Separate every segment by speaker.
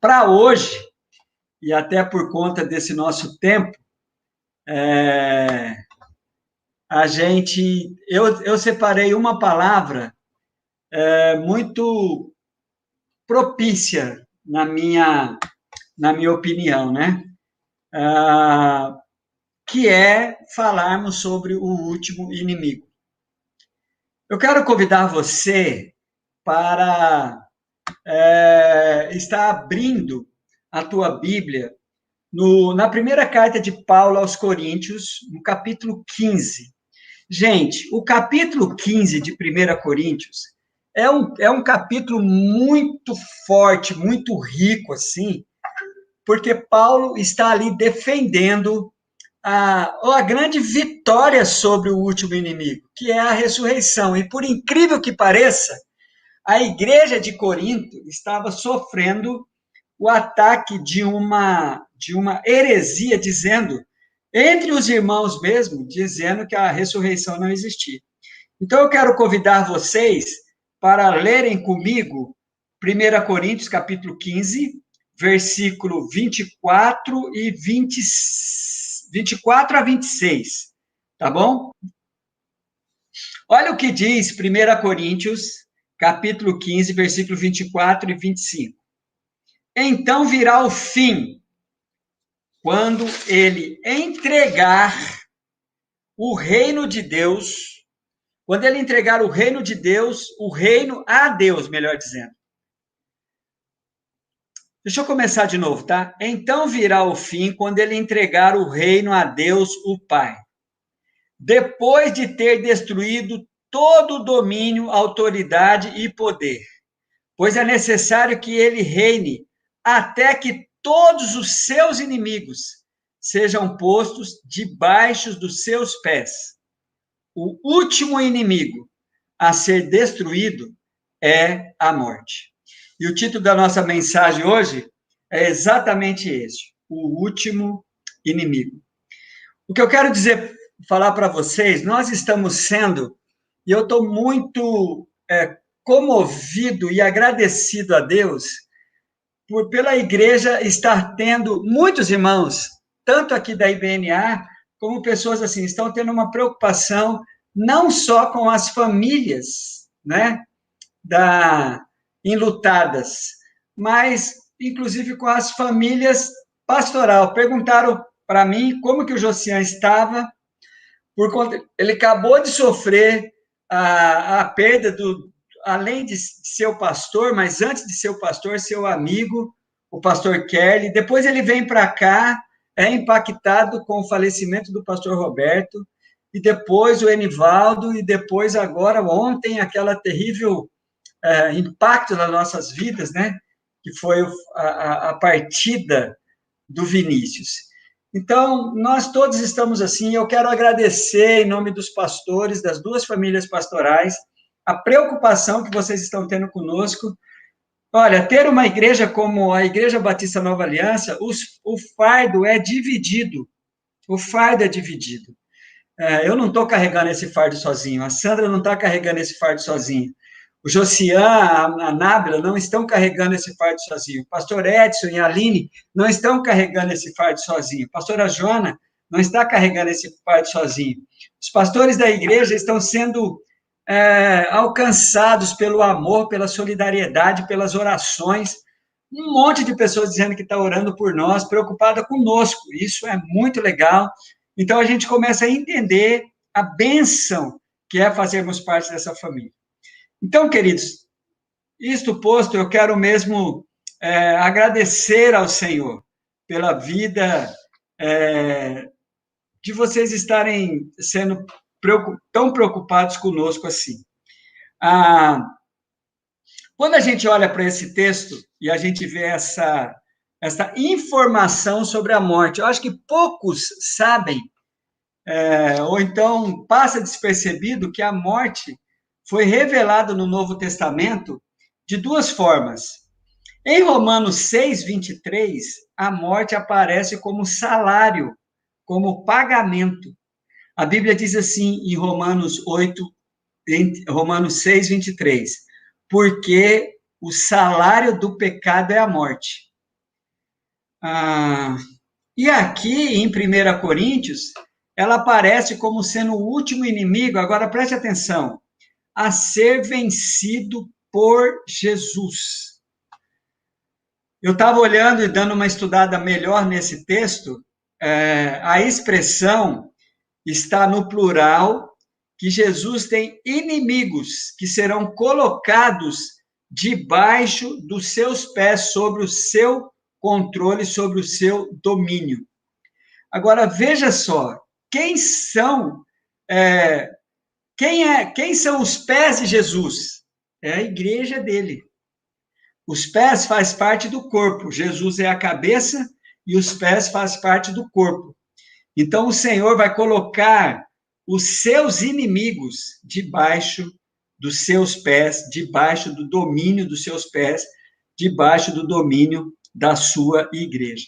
Speaker 1: para hoje, e até por conta desse nosso tempo, eu separei uma palavra muito propícia na minha opinião, né? Que é falarmos sobre o último inimigo. Eu quero convidar você para estar abrindo a tua Bíblia na primeira carta de Paulo aos Coríntios, no capítulo 15. Gente, o capítulo 15 de 1 Coríntios é um capítulo muito forte, muito rico, assim, porque Paulo está ali defendendo a grande vitória sobre o último inimigo, que é a ressurreição. E por incrível que pareça, a igreja de Corinto estava sofrendo o ataque de uma heresia, dizendo, entre os irmãos mesmo, dizendo que a ressurreição não existia. Então, eu quero convidar vocês para lerem comigo 1 Coríntios, capítulo 15, versículo 24 e 24 a 26, tá bom? Olha o que diz 1 Coríntios, capítulo 15, versículo 24 e 25. Então virá o fim, quando ele entregar o reino de Deus, quando ele entregar o reino de Deus, o reino a Deus, melhor dizendo. Deixa eu começar de novo, tá? Então virá o fim, quando ele entregar o reino a Deus, o Pai. Depois de ter destruído todo o domínio, autoridade e poder. Pois é necessário que ele reine até que todos os seus inimigos sejam postos debaixo dos seus pés. O último inimigo a ser destruído é a morte. E o título da nossa mensagem hoje é exatamente esse, o último inimigo. O que eu quero falar para vocês, nós estamos sendo, e eu estou muito comovido e agradecido a Deus pela igreja estar tendo muitos irmãos, tanto aqui da IBNA, como pessoas assim, estão tendo uma preocupação não só com as famílias, né, enlutadas, mas inclusive com as famílias pastoral. Perguntaram para mim como que o Josian estava, ele acabou de sofrer a perda além de ser o pastor, mas antes de ser o pastor, seu amigo, o pastor Kelly. Depois ele vem para cá, é impactado com o falecimento do pastor Roberto, e depois o Enivaldo, e depois agora, ontem, aquela terrível impacto nas nossas vidas, né? Que foi a partida do Vinícius. Então, nós todos estamos assim, eu quero agradecer em nome dos pastores, das duas famílias pastorais, a preocupação que vocês estão tendo conosco. Olha, ter uma igreja como a Igreja Batista Nova Aliança, o fardo é dividido. O fardo é dividido. Eu não estou carregando esse fardo sozinho, a Sandra não está carregando esse fardo sozinha. O Josian, a Nábila não estão carregando esse fardo sozinho. O pastor Edson e a Aline não estão carregando esse fardo sozinho. A pastora Joana não está carregando esse fardo sozinho. Os pastores da igreja estão sendo alcançados pelo amor, pela solidariedade, pelas orações. Um monte de pessoas dizendo que está orando por nós, preocupada conosco. Isso é muito legal. Então, a gente começa a entender a bênção que é fazermos parte dessa família. Então, queridos, isto posto, eu quero mesmo agradecer ao Senhor pela vida de vocês estarem sendo tão preocupados conosco assim. Quando a gente olha para esse texto e a gente vê essa informação sobre a morte, eu acho que poucos sabem, ou então passa despercebido que a morte foi revelada no Novo Testamento de duas formas. Em Romanos 6, 23, a morte aparece como salário, como pagamento. A Bíblia diz assim em Romanos 6, 23, porque o salário do pecado é a morte, E aqui, em 1 Coríntios, ela aparece como sendo o último inimigo, agora preste atenção, a ser vencido por Jesus. Eu estava olhando e dando uma estudada melhor nesse texto, a expressão está no plural, que Jesus tem inimigos que serão colocados debaixo dos seus pés, sobre o seu controle, sobre o seu domínio. Agora, veja só, quem são os pés de Jesus? É a igreja dele. Os pés faz parte do corpo. Jesus é a cabeça e os pés faz parte do corpo. Então, o Senhor vai colocar os seus inimigos debaixo dos seus pés, debaixo do domínio dos seus pés, debaixo do domínio da sua igreja.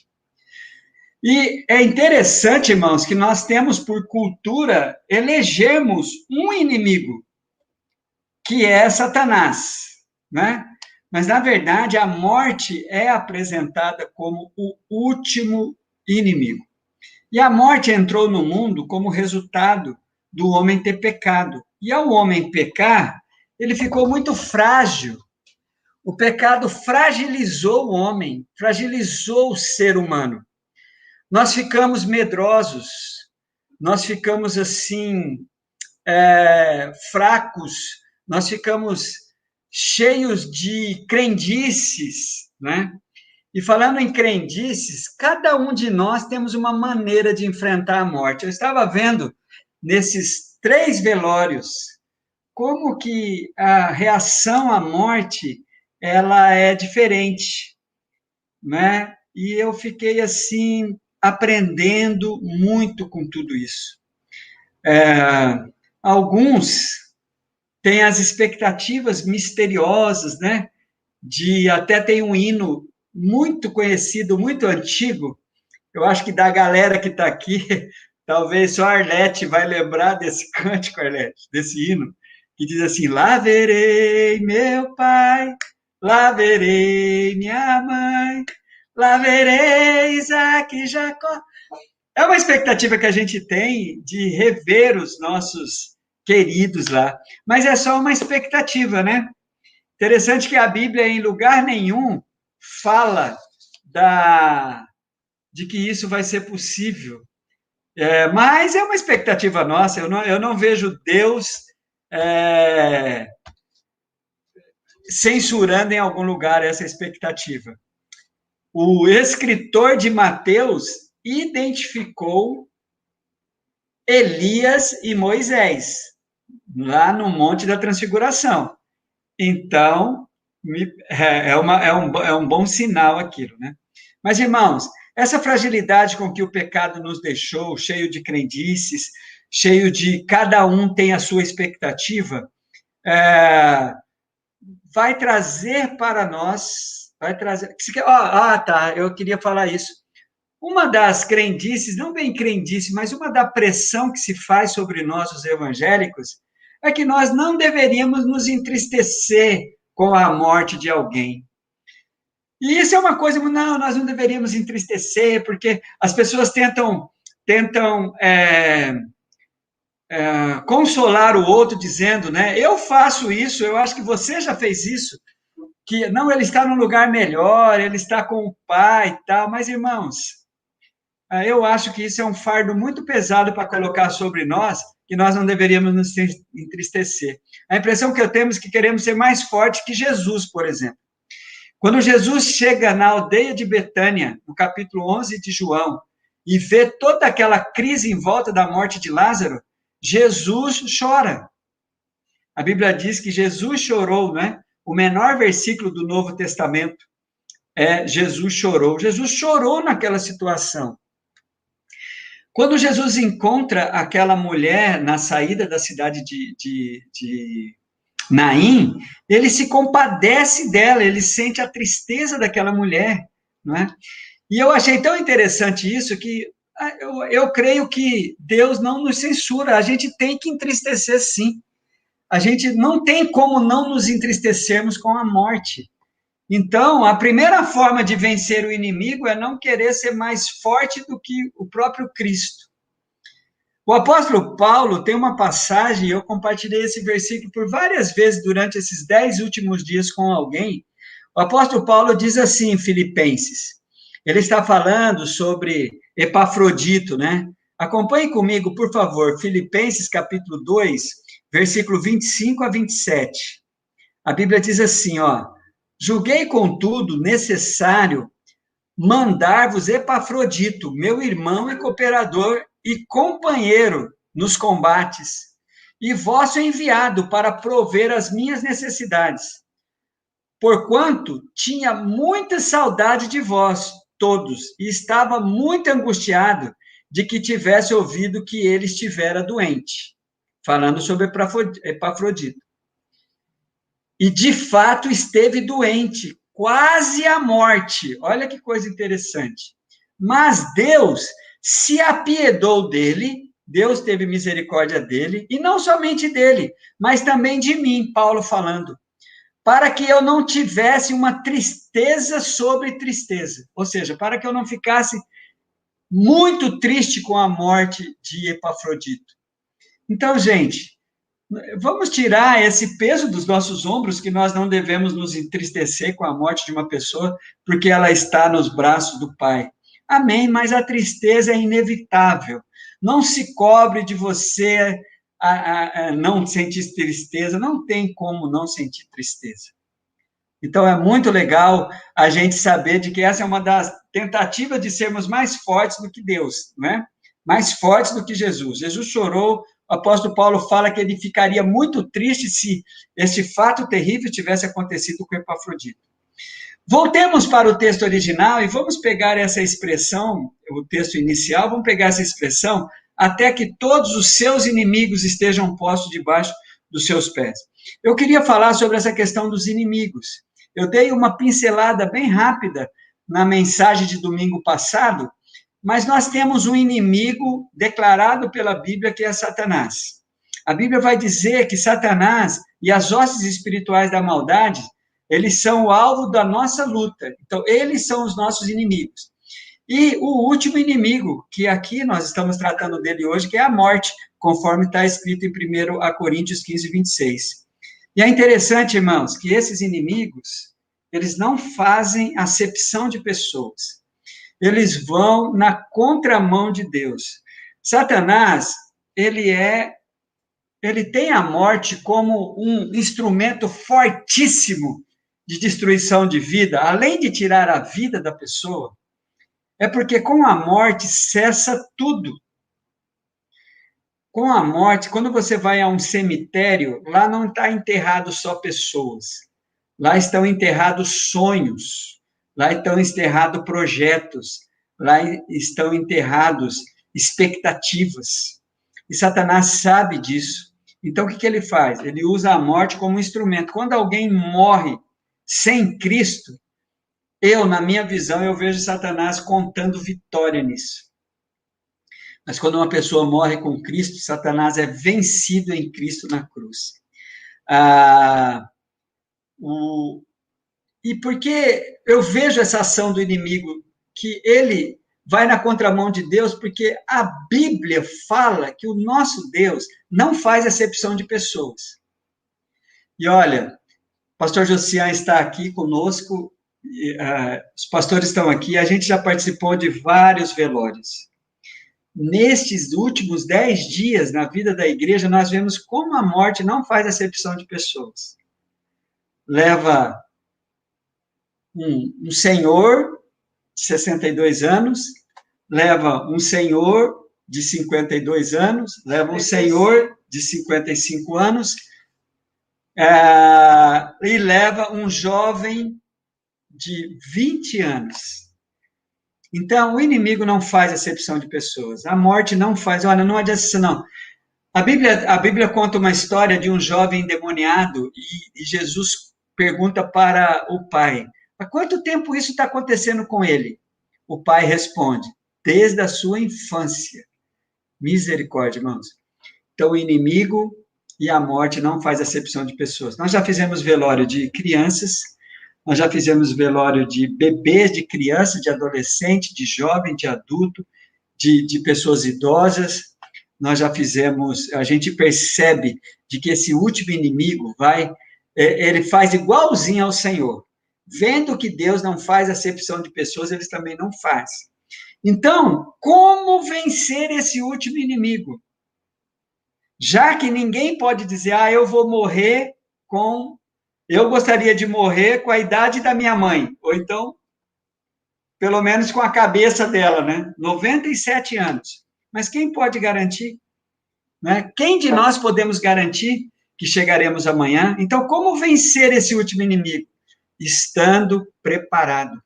Speaker 1: E é interessante, irmãos, que nós temos por cultura elegermos um inimigo, que é Satanás, né? Mas, na verdade, a morte é apresentada como o último inimigo. E a morte entrou no mundo como resultado do homem ter pecado. E ao homem pecar, ele ficou muito frágil. O pecado fragilizou o homem, fragilizou o ser humano. Nós ficamos medrosos, nós ficamos assim, fracos, nós ficamos cheios de crendices, né? E falando em crendices, cada um de nós temos uma maneira de enfrentar a morte. Eu estava vendo nesses 3 velórios como que a reação à morte ela é diferente, né? E eu fiquei assim aprendendo muito com tudo isso. Alguns têm as expectativas misteriosas, né? Até tem um hino muito conhecido, muito antigo, eu acho que da galera que está aqui, talvez só a Arlete vai lembrar desse cântico, Arlete, desse hino, que diz assim, lá verei meu pai, lá verei minha mãe, lá verei Isaac e Jacó. É uma expectativa que a gente tem de rever os nossos queridos lá, mas é só uma expectativa, né? Interessante que a Bíblia, em lugar nenhum, fala de que isso vai ser possível. Mas é uma expectativa nossa, eu não vejo Deus censurando em algum lugar essa expectativa. O escritor de Mateus identificou Elias e Moisés, lá no Monte da Transfiguração. Então, é um bom sinal aquilo, né? Mas, irmãos, essa fragilidade com que o pecado nos deixou, cheio de crendices, cheio de cada um tem a sua expectativa, vai trazer para nós, tá, eu queria falar isso. Uma das crendices, não bem crendice, mas uma da pressão que se faz sobre nós, os evangélicos, é que nós não deveríamos nos entristecer com a morte de alguém. E isso é uma coisa, não, nós não deveríamos entristecer, porque as pessoas tentam consolar o outro dizendo, né, eu faço isso, eu acho que você já fez isso, que não, ele está num lugar melhor, ele está com o pai e tal, mas, irmãos, eu acho que isso é um fardo muito pesado para colocar sobre nós, que nós não deveríamos nos entristecer. A impressão que eu tenho é que queremos ser mais fortes que Jesus, por exemplo. Quando Jesus chega na aldeia de Betânia, no capítulo 11 de João, e vê toda aquela crise em volta da morte de Lázaro, Jesus chora. A Bíblia diz que Jesus chorou, né? O menor versículo do Novo Testamento é Jesus chorou. Jesus chorou naquela situação. Quando Jesus encontra aquela mulher na saída da cidade de Naim, ele se compadece dela, ele sente a tristeza daquela mulher, né? E eu achei tão interessante isso que eu creio que Deus não nos censura, a gente tem que entristecer sim. A gente não tem como não nos entristecermos com a morte. Então, a primeira forma de vencer o inimigo é não querer ser mais forte do que o próprio Cristo. O apóstolo Paulo tem uma passagem, eu compartilhei esse versículo por várias vezes durante esses 10 últimos dias com alguém. O apóstolo Paulo diz assim em Filipenses, ele está falando sobre Epafrodito, né? Acompanhe comigo, por favor, Filipenses capítulo 2, versículo 25 a 27. A Bíblia diz assim, ó, julguei, contudo, necessário mandar-vos Epafrodito, meu irmão e cooperador e companheiro nos combates, e vosso enviado para prover as minhas necessidades, porquanto tinha muita saudade de vós, todos, e estava muito angustiado de que tivesse ouvido que ele estivera doente. Falando sobre Epafrodito. E, de fato, esteve doente, quase à morte. Olha que coisa interessante. Mas Deus se apiedou dele, Deus teve misericórdia dele, e não somente dele, mas também de mim, Paulo falando, para que eu não tivesse uma tristeza sobre tristeza. Ou seja, para que eu não ficasse muito triste com a morte de Epafrodito. Então, gente, vamos tirar esse peso dos nossos ombros, que nós não devemos nos entristecer com a morte de uma pessoa, porque ela está nos braços do Pai. Amém, mas a tristeza é inevitável. Não se cobre de você não sentir tristeza, não tem como não sentir tristeza. Então, é muito legal a gente saber de que essa é uma das tentativas de sermos mais fortes do que Deus, né? Mais fortes do que Jesus. Jesus chorou, o apóstolo Paulo fala que ele ficaria muito triste se esse fato terrível tivesse acontecido com Epafrodito. Voltemos para o texto original e vamos pegar essa expressão, o texto inicial, vamos pegar essa expressão, até que todos os seus inimigos estejam postos debaixo dos seus pés. Eu queria falar sobre essa questão dos inimigos. Eu dei uma pincelada bem rápida na mensagem de domingo passado, mas nós temos um inimigo declarado pela Bíblia, que é Satanás. A Bíblia vai dizer que Satanás e as hostes espirituais da maldade, eles são o alvo da nossa luta. Então, eles são os nossos inimigos. E o último inimigo, que aqui nós estamos tratando dele hoje, que é a morte, conforme está escrito em 1 Coríntios 15, 26. E é interessante, irmãos, que esses inimigos, eles não fazem acepção de pessoas. Eles vão na contramão de Deus. Satanás, ele tem a morte como um instrumento fortíssimo de destruição de vida, além de tirar a vida da pessoa, é porque com a morte cessa tudo. Com a morte, quando você vai a um cemitério, lá não está enterrado só pessoas. Lá estão enterrados sonhos. Lá estão enterrados projetos. Lá estão enterrados expectativas. E Satanás sabe disso. Então, o que ele faz? Ele usa a morte como instrumento. Quando alguém morre sem Cristo, na minha visão, eu vejo Satanás contando vitória nisso. Mas quando uma pessoa morre com Cristo, Satanás é vencido em Cristo na cruz. E porque eu vejo essa ação do inimigo, que ele vai na contramão de Deus, porque a Bíblia fala que o nosso Deus não faz acepção de pessoas. E olha, o pastor Josian está aqui conosco, os pastores estão aqui, a gente já participou de vários velórios. Nestes últimos 10 dias na vida da igreja, nós vemos como a morte não faz acepção de pessoas. Leva um senhor de 62 anos, leva um senhor de 52 anos, leva um senhor de 55 anos, e leva um jovem de 20 anos. Então, o inimigo não faz acepção de pessoas. A morte não faz. Olha, não adianta isso, não. A Bíblia conta uma história de um jovem endemoniado e Jesus pergunta para o pai: há quanto tempo isso está acontecendo com ele? O pai responde: desde a sua infância. Misericórdia, irmãos. Então, o inimigo e a morte não faz acepção de pessoas. Nós já fizemos velório de crianças, nós já fizemos velório de bebês, de crianças, de adolescente, de jovem, de adulto, de pessoas idosas. Nós já fizemos, a gente percebe de que esse último inimigo ele faz igualzinho ao Senhor. Vendo que Deus não faz acepção de pessoas, eles também não fazem. Então, como vencer esse último inimigo? Já que ninguém pode dizer, eu vou morrer eu gostaria de morrer com a idade da minha mãe, ou então, pelo menos com a cabeça dela, né? 97 anos. Mas quem pode garantir? Né? Quem de nós podemos garantir que chegaremos amanhã? Então, como vencer esse último inimigo? Estando preparado.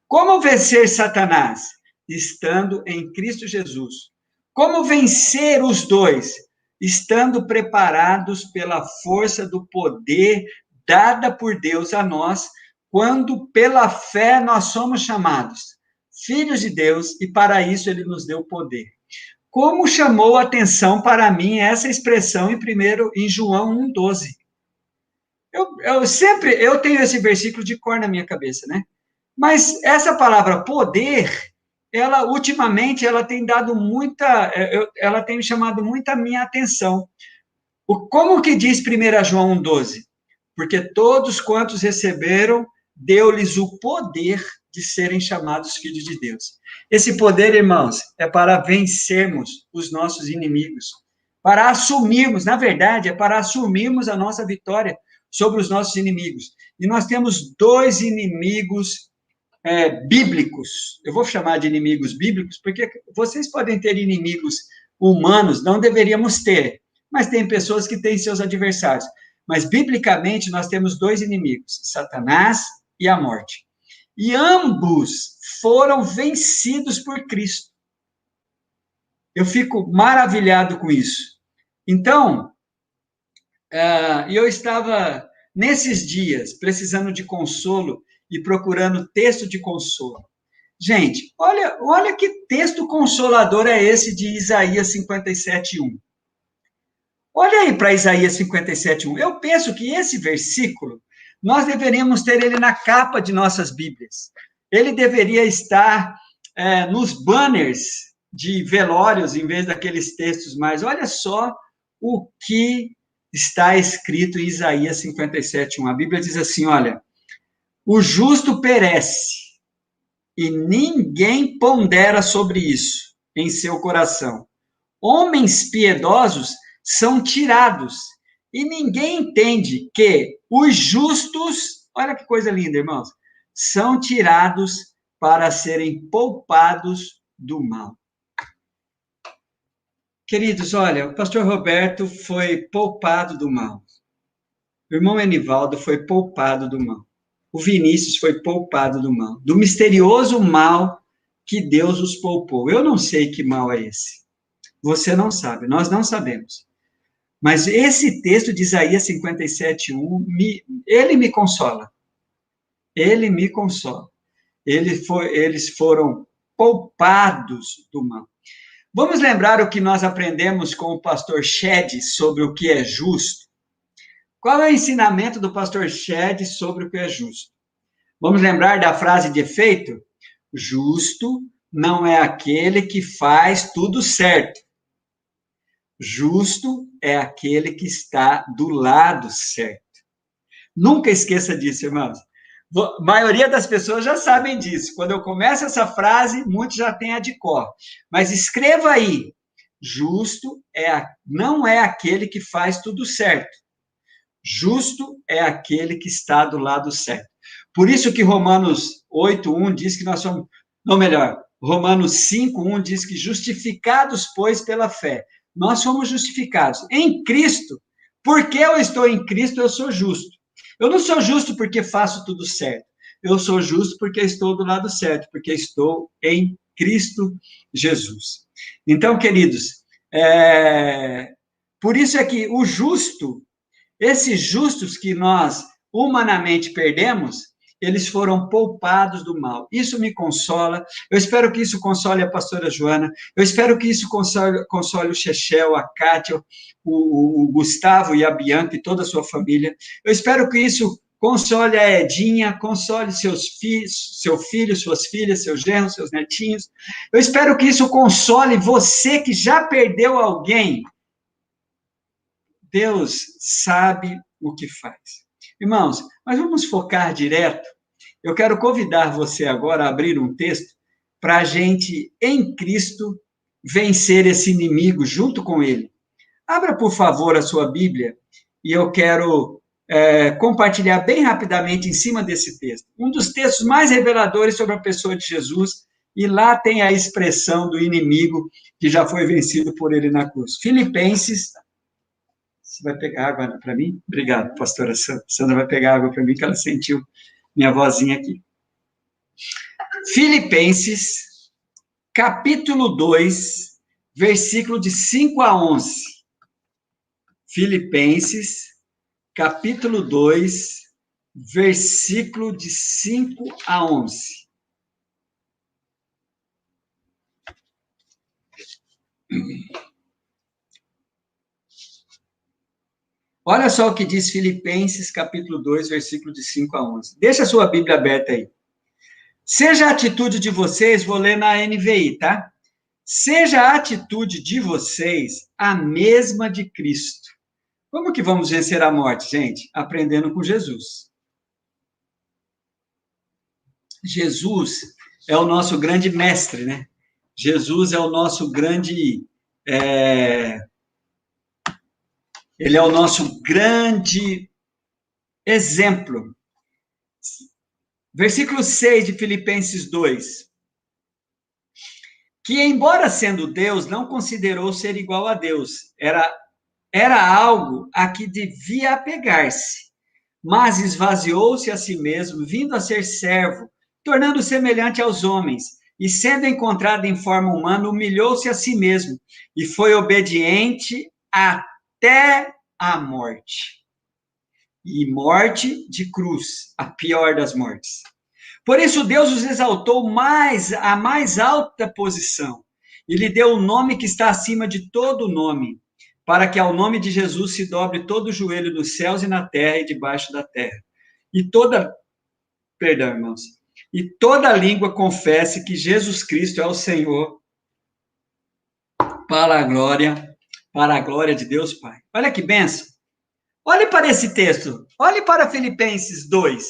Speaker 1: Como vencer Satanás? Estando em Cristo Jesus. Como vencer os dois? Estando preparados pela força do poder dada por Deus a nós, quando pela fé nós somos chamados filhos de Deus, e para isso ele nos deu poder. Como chamou a atenção para mim essa expressão em João 1,12. Eu tenho esse versículo de cor na minha cabeça, né? Mas essa palavra poder, ultimamente, ela tem ela tem chamado muita minha atenção. Como que diz 1 João 1,12? Porque todos quantos receberam, deu-lhes o poder de serem chamados filhos de Deus. Esse poder, irmãos, é para vencermos os nossos inimigos, para assumirmos, na verdade, é para assumirmos a nossa vitória sobre os nossos inimigos. E nós temos dois inimigos bíblicos. Eu vou chamar de inimigos bíblicos, porque vocês podem ter inimigos humanos, não deveríamos ter, mas tem pessoas que têm seus adversários. Mas, biblicamente, nós temos dois inimigos, Satanás e a morte. E ambos foram vencidos por Cristo. Eu fico maravilhado com isso. Então, eu estava, nesses dias, precisando de consolo e procurando texto de consolo. Gente, olha que texto consolador é esse de Isaías 57:1. Olha aí para Isaías 57:1. Eu penso que esse versículo, nós deveríamos ter ele na capa de nossas Bíblias. Ele deveria estar nos banners de velórios, em vez daqueles textos mais. Olha só o que está escrito em Isaías 57:1. A Bíblia diz assim, olha, o justo perece, e ninguém pondera sobre isso em seu coração. Homens piedosos são tirados, e ninguém entende que os justos, olha que coisa linda, irmãos, são tirados para serem poupados do mal. Queridos, olha, o pastor Roberto foi poupado do mal. O irmão Enivaldo foi poupado do mal. O Vinícius foi poupado do mal. Do misterioso mal que Deus os poupou. Eu não sei que mal é esse. Você não sabe, nós não sabemos. Mas esse texto de Isaías 57:1, ele me consola. Ele me consola. Eles foram poupados do mal. Vamos lembrar o que nós aprendemos com o pastor Shed sobre o que é justo? Qual é o ensinamento do pastor Shed sobre o que é justo? Vamos lembrar da frase de efeito? Justo não é aquele que faz tudo certo. Justo é aquele que está do lado certo. Nunca esqueça disso, irmãos. A maioria das pessoas já sabem disso. Quando eu começo essa frase, muitos já têm a de cor. Mas escreva aí. Justo não é aquele que faz tudo certo. Justo é aquele que está do lado certo. Por isso que Romanos 8:1 diz que nós somos, ou melhor, Romanos 5:1 diz que justificados, pois, pela fé. Nós somos justificados em Cristo. Porque eu estou em Cristo, eu sou justo. Eu não sou justo porque faço tudo certo. Eu sou justo porque estou do lado certo, porque estou em Cristo Jesus. Então, queridos, por isso é que o justo, esses justos que nós humanamente perdemos, eles foram poupados do mal. Isso me consola. Eu espero que isso console a pastora Joana. Eu espero que isso console o Chechel, a Kátia, o Gustavo e a Bianca e toda a sua família. Eu espero que isso console a Edinha, console seus filhos, seu filho, suas filhas, seus genros, seus netinhos. Eu espero que isso console você que já perdeu alguém. Deus sabe o que faz. Irmãos, mas vamos focar direto. Eu quero convidar você agora a abrir um texto para a gente, em Cristo, vencer esse inimigo junto com ele. Abra, por favor, a sua Bíblia e eu quero compartilhar bem rapidamente em cima desse texto. Um dos textos mais reveladores sobre a pessoa de Jesus, e lá tem a expressão do inimigo que já foi vencido por ele na cruz. Filipenses. Você vai pegar água para mim? Obrigado, pastora Sandra. Sandra vai pegar água para mim, que ela sentiu minha vozinha aqui. Filipenses, capítulo 2, versículo de 5 a 11. Filipenses, capítulo 2, versículo de 5 a 11. Olha só o que diz Filipenses, capítulo 2, versículo de 5 a 11. Deixa a sua Bíblia aberta aí. Seja a atitude de vocês, vou ler na NVI, tá? Seja a atitude de vocês a mesma de Cristo. Como que vamos vencer a morte, gente? Aprendendo com Jesus. Jesus é o nosso grande mestre, né? Jesus é o nosso grande... Ele é o nosso grande exemplo. Versículo 6 de Filipenses 2. Que, embora sendo Deus, não considerou ser igual a Deus. Era algo a que devia apegar-se, mas esvaziou-se a si mesmo, vindo a ser servo, tornando semelhante aos homens, e sendo encontrado em forma humana, humilhou-se a si mesmo, e foi obediente até a morte. E morte de cruz, a pior das mortes. Por isso Deus os exaltou à mais alta posição, e lhe deu o nome que está acima de todo nome, para que ao nome de Jesus se dobre todo o joelho nos céus e na terra e debaixo da terra. Perdão, irmãos, e toda língua confesse que Jesus Cristo é o Senhor, para a glória de Deus Pai. Olha que bênção. Olhe para esse texto, olhe para Filipenses 2.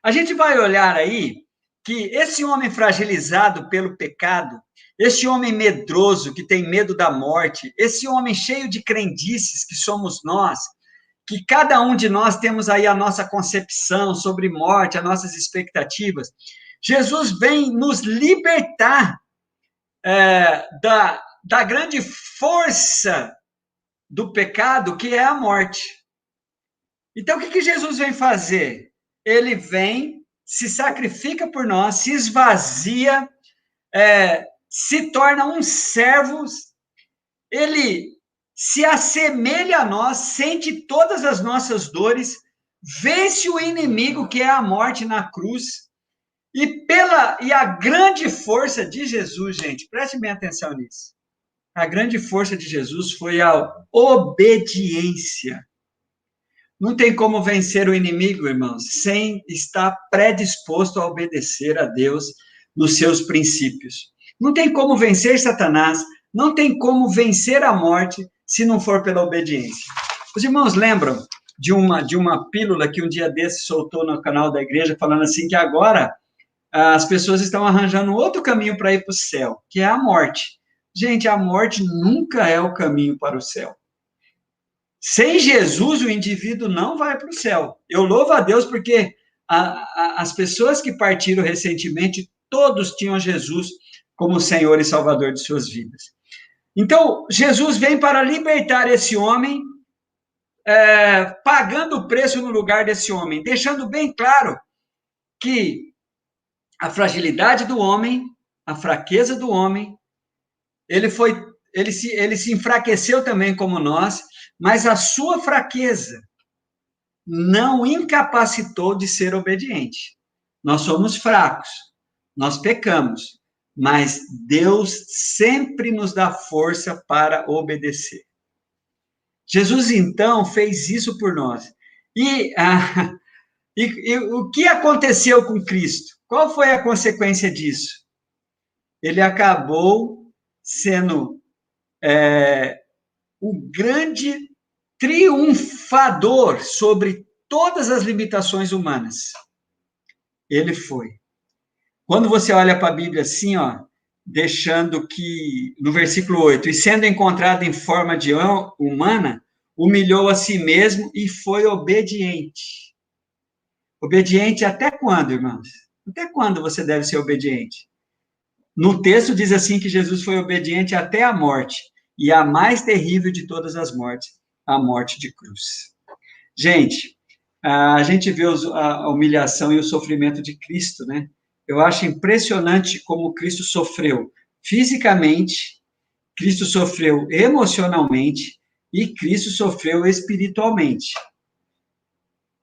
Speaker 1: A gente vai olhar aí que esse homem fragilizado pelo pecado, esse homem medroso que tem medo da morte, esse homem cheio de crendices que somos nós, que cada um de nós temos aí a nossa concepção sobre morte, as nossas expectativas. Jesus vem nos libertar da grande força do pecado, que é a morte. Então, o que Jesus vem fazer? Ele vem, se sacrifica por nós, se esvazia, se torna um servo, ele se assemelha a nós, sente todas as nossas dores, vence o inimigo, que é a morte na cruz, e a grande força de Jesus, gente, preste bem atenção nisso. A grande força de Jesus foi a obediência. Não tem como vencer o inimigo, irmãos, sem estar predisposto a obedecer a Deus nos seus princípios. Não tem como vencer Satanás, não tem como vencer a morte se não for pela obediência. Os irmãos lembram de uma pílula que um dia desse soltou no canal da igreja, falando assim que agora as pessoas estão arranjando outro caminho para ir para o céu, que é a morte. Gente, a morte nunca é o caminho para o céu. Sem Jesus, o indivíduo não vai para o céu. Eu louvo a Deus porque as pessoas que partiram recentemente, todos tinham Jesus como Senhor e Salvador de suas vidas. Então, Jesus vem para libertar esse homem, pagando o preço no lugar desse homem, deixando bem claro que a fragilidade do homem, a fraqueza do homem, ele se enfraqueceu também como nós, mas a sua fraqueza não incapacitou de ser obediente. Nós somos fracos, nós pecamos, mas Deus sempre nos dá força para obedecer. Jesus, então, fez isso por nós. E E o que aconteceu com Cristo? Qual foi a consequência disso? Ele acabou sendo o grande triunfador sobre todas as limitações humanas. Ele foi. Quando você olha para a Bíblia assim, ó, deixando que, no versículo 8, e sendo encontrado em forma de humana, humilhou a si mesmo e foi obediente. Obediente até quando, irmãos? Até quando você deve ser obediente? No texto diz assim que Jesus foi obediente até a morte, e a mais terrível de todas as mortes, a morte de cruz. Gente, a gente vê a humilhação e o sofrimento de Cristo, né? Eu acho impressionante como Cristo sofreu fisicamente, Cristo sofreu emocionalmente e Cristo sofreu espiritualmente.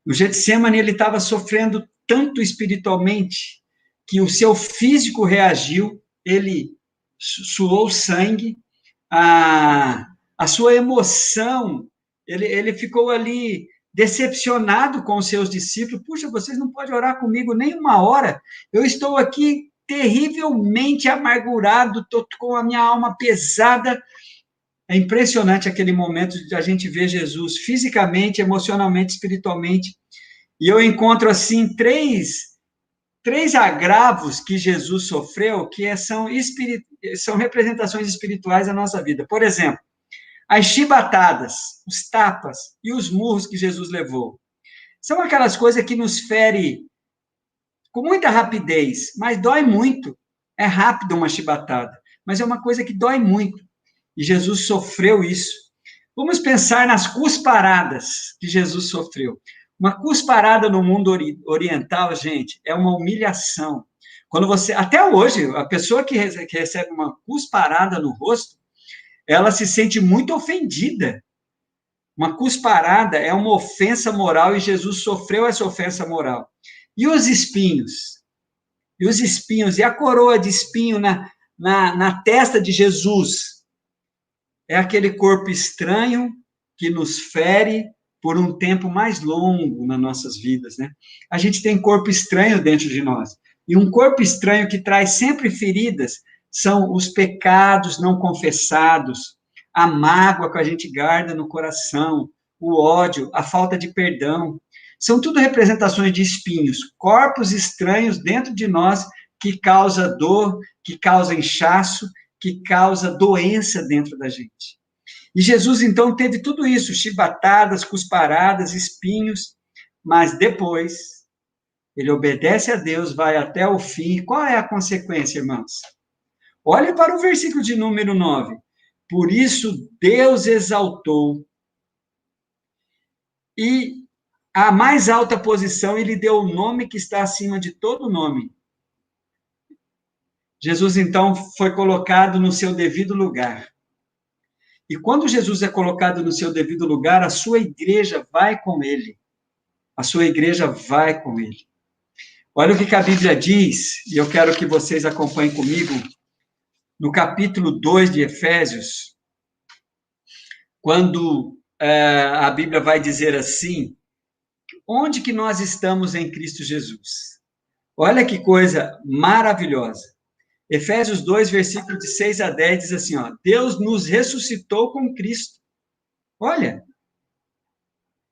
Speaker 1: No Getsemane, ele estava sofrendo tanto espiritualmente que o seu físico reagiu, ele suou sangue, a sua emoção, ele ficou ali decepcionado com os seus discípulos. Puxa, vocês não podem orar comigo nem uma hora, eu estou aqui terrivelmente amargurado, estou com a minha alma pesada. É impressionante aquele momento de a gente ver Jesus fisicamente, emocionalmente, espiritualmente. E eu encontro, assim, três agravos que Jesus sofreu, que são representações espirituais da nossa vida. Por exemplo, as chibatadas, os tapas e os murros que Jesus levou. São aquelas coisas que nos ferem com muita rapidez, mas dói muito. É rápido uma chibatada, mas é uma coisa que dói muito. E Jesus sofreu isso. Vamos pensar nas cusparadas que Jesus sofreu. Uma cusparada no mundo oriental, gente, é uma humilhação. Quando você, até hoje, a pessoa que recebe uma cusparada no rosto, ela se sente muito ofendida. Uma cusparada é uma ofensa moral e Jesus sofreu essa ofensa moral. E os espinhos? E os espinhos? E a coroa de espinho na testa de Jesus? É aquele corpo estranho que nos fere por um tempo mais longo nas nossas vidas, né? A gente tem corpo estranho dentro de nós. E um corpo estranho que traz sempre feridas são os pecados não confessados, a mágoa que a gente guarda no coração, o ódio, a falta de perdão. São tudo representações de espinhos, corpos estranhos dentro de nós que causa dor, que causa inchaço, que causa doença dentro da gente. E Jesus, então, teve tudo isso, chibatadas, cusparadas, espinhos, mas depois, ele obedece a Deus, vai até o fim. Qual é a consequência, irmãos? Olhe para o versículo de número 9. Por isso, Deus exaltou e a mais alta posição, ele deu o nome que está acima de todo nome. Jesus, então, foi colocado no seu devido lugar. E quando Jesus é colocado no seu devido lugar, a sua igreja vai com ele. A sua igreja vai com ele. Olha o que a Bíblia diz, e eu quero que vocês acompanhem comigo, no capítulo 2 de Efésios, quando a Bíblia vai dizer assim, onde que nós estamos em Cristo Jesus? Olha que coisa maravilhosa. Efésios 2, versículo de 6 a 10, diz assim, ó, Deus nos ressuscitou com Cristo. Olha,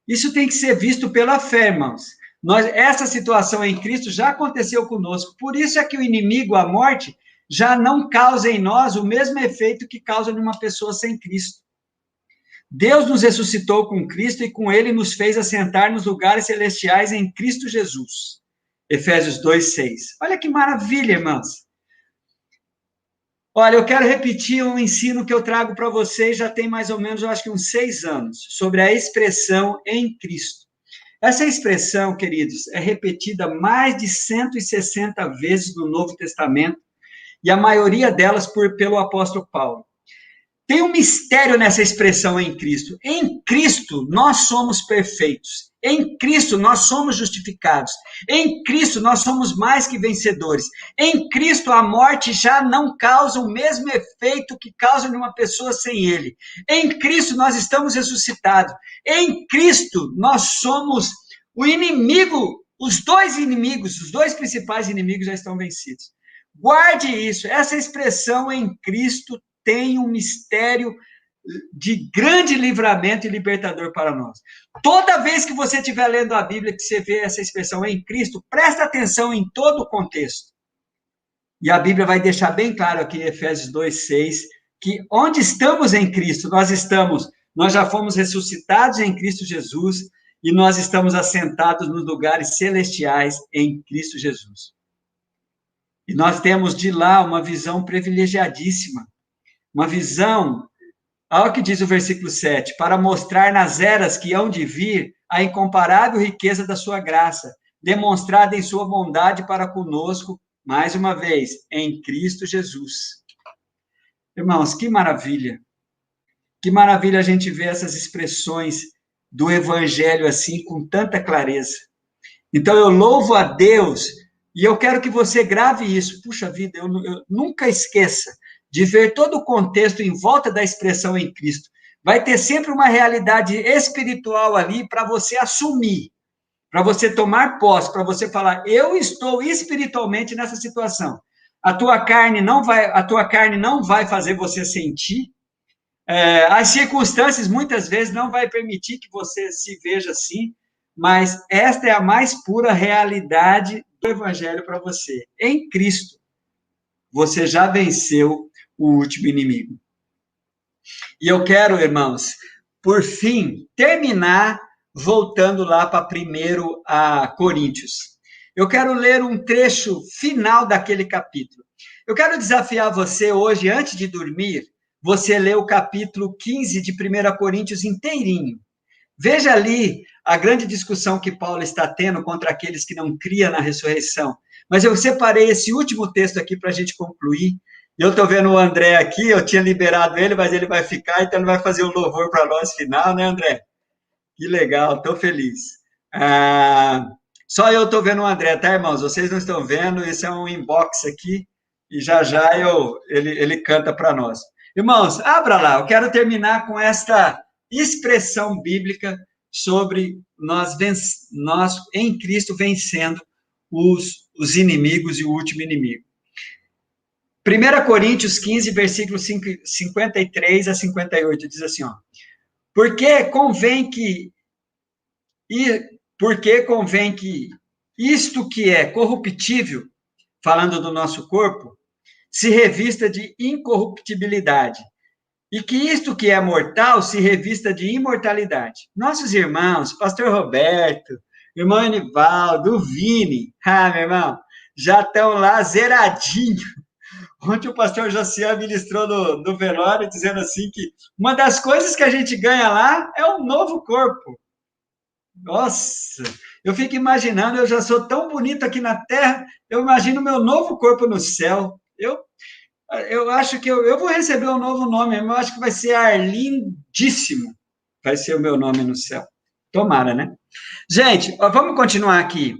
Speaker 1: isso tem que ser visto pela fé, irmãos. Essa situação em Cristo já aconteceu conosco, por isso é que o inimigo, a morte, já não causa em nós o mesmo efeito que causa numa pessoa sem Cristo. Deus nos ressuscitou com Cristo e com ele nos fez assentar nos lugares celestiais em Cristo Jesus. Efésios 2, 6. Olha que maravilha, irmãos. Olha, eu quero repetir um ensino que eu trago para vocês já tem mais ou menos, eu acho que uns 6 anos, sobre a expressão em Cristo. Essa expressão, queridos, é repetida mais de 160 vezes no Novo Testamento, e a maioria delas pelo apóstolo Paulo. Tem um mistério nessa expressão em Cristo. Em Cristo, nós somos perfeitos. Em Cristo, nós somos justificados. Em Cristo, nós somos mais que vencedores. Em Cristo, a morte já não causa o mesmo efeito que causa numa pessoa sem Ele. Em Cristo, nós estamos ressuscitados. Em Cristo, nós somos o inimigo, Os dois inimigos, os dois principais inimigos já estão vencidos. Guarde isso, essa expressão em Cristo tem um mistério de grande livramento e libertador para nós. Toda vez que você estiver lendo a Bíblia, que você vê essa expressão em Cristo, presta atenção em todo o contexto. E a Bíblia vai deixar bem claro aqui em Efésios 2:6, que onde estamos em Cristo, nós já fomos ressuscitados em Cristo Jesus e nós estamos assentados nos lugares celestiais em Cristo Jesus. E nós temos de lá uma visão privilegiadíssima, uma visão, olha o que diz o versículo 7, para mostrar nas eras que hão de vir a incomparável riqueza da sua graça, demonstrada em sua bondade para conosco, mais uma vez, em Cristo Jesus. Irmãos, que maravilha! Que maravilha a gente ver essas expressões do Evangelho assim, com tanta clareza. Então, eu louvo a Deus, e eu quero que você grave isso. Puxa vida, eu nunca esqueça de ver todo o contexto em volta da expressão em Cristo. Vai ter sempre uma realidade espiritual ali para você assumir, para você tomar posse, para você falar, eu estou espiritualmente nessa situação. A tua carne não vai fazer você sentir. As circunstâncias, muitas vezes, não vai permitir que você se veja assim, mas esta é a mais pura realidade do Evangelho para você. Em Cristo, você já venceu o último inimigo. E eu quero, irmãos, por fim, terminar voltando lá para 1 Coríntios. Eu quero ler um trecho final daquele capítulo. Eu quero desafiar você hoje, antes de dormir, você lê o capítulo 15 de 1 Coríntios inteirinho. Veja ali a grande discussão que Paulo está tendo contra aqueles que não criam na ressurreição. Mas eu separei esse último texto aqui para a gente concluir. Eu estou vendo o André aqui, eu tinha liberado ele, mas ele vai ficar, então ele vai fazer um louvor para nós final, né, André? Que legal, estou feliz. Só eu estou vendo o André, tá, irmãos? Vocês não estão vendo, isso é um inbox aqui, e já ele canta para nós. Irmãos, abra lá, eu quero terminar com esta expressão bíblica sobre nós em Cristo vencendo os inimigos e o último inimigo. 1 Coríntios 15, versículos 53 a 58, diz assim, ó, porque convém que isto que é corruptível, falando do nosso corpo, se revista de incorruptibilidade, e que isto que é mortal se revista de imortalidade. Nossos irmãos, pastor Roberto, irmão Enivaldo, o Vini, meu irmão, já estão lá zeradinho. Ontem o pastor Josiah ministrou no velório, dizendo assim que uma das coisas que a gente ganha lá é um novo corpo. Nossa, eu fico imaginando, eu já sou tão bonito aqui na Terra, eu imagino meu novo corpo no céu. Eu acho que eu vou receber um novo nome, eu acho que vai ser Arlindíssimo, vai ser o meu nome no céu. Tomara, né? Gente, vamos continuar aqui.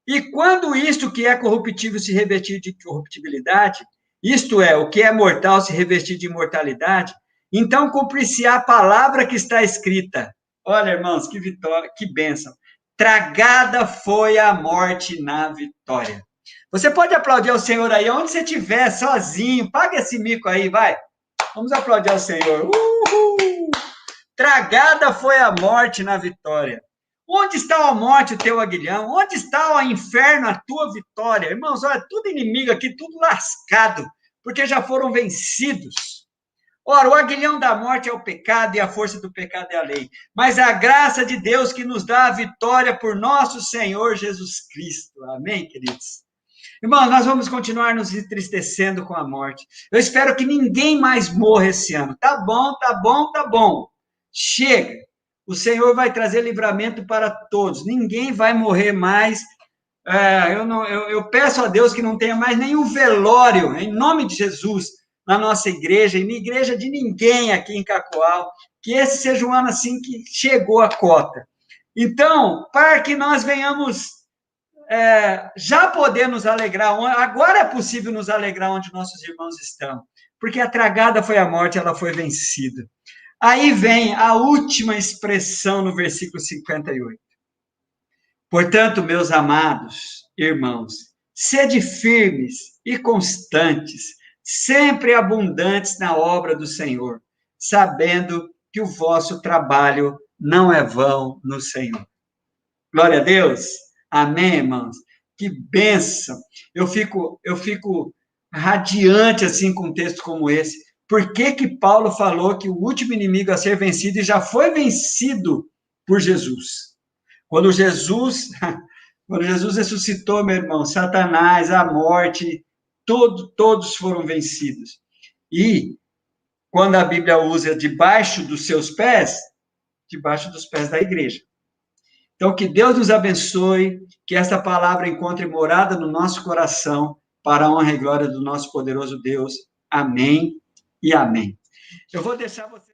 Speaker 1: E quando isto que é corruptível se revestir de corruptibilidade, isto é, o que é mortal se revestir de imortalidade, então cumprir-se-á a palavra que está escrita. Olha, irmãos, que vitória, que bênção. Tragada foi a morte na vitória. Você pode aplaudir ao Senhor aí, onde você estiver, sozinho. Paga esse mico aí, vai. Vamos aplaudir ao Senhor. Uhul! Tragada foi a morte na vitória. Onde está a morte, o teu aguilhão? Onde está o inferno, a tua vitória? Irmãos, olha, tudo inimigo aqui, tudo lascado, porque já foram vencidos. Ora, o aguilhão da morte é o pecado e a força do pecado é a lei. Mas a graça de Deus que nos dá a vitória por nosso Senhor Jesus Cristo. Amém, queridos? Irmãos, nós vamos continuar nos entristecendo com a morte. Eu espero que ninguém mais morra esse ano. Tá bom, tá bom, tá bom. Chega. O Senhor vai trazer livramento para todos. Ninguém vai morrer mais. Eu peço a Deus que não tenha mais nenhum velório, em nome de Jesus, na nossa igreja, e na igreja de ninguém aqui em Cacoal. Que esse seja um ano assim que chegou a cota. Então, para que nós venhamos já poder nos alegrar, agora é possível nos alegrar onde nossos irmãos estão, porque a tragada foi a morte, ela foi vencida. Aí vem a última expressão no versículo 58. Portanto, meus amados irmãos, sede firmes e constantes, sempre abundantes na obra do Senhor, sabendo que o vosso trabalho não é vão no Senhor. Glória a Deus. Amém, irmãos? Que bênção. Eu fico radiante assim com um texto como esse. Por que que Paulo falou que o último inimigo a ser vencido e já foi vencido por Jesus? Quando Jesus, quando Jesus ressuscitou, meu irmão, Satanás, a morte, todos foram vencidos. E quando a Bíblia usa debaixo dos seus pés, debaixo dos pés da igreja. Então, que Deus nos abençoe, que esta palavra encontre morada no nosso coração, para a honra e glória do nosso poderoso Deus. Amém e amém. Eu vou deixar você.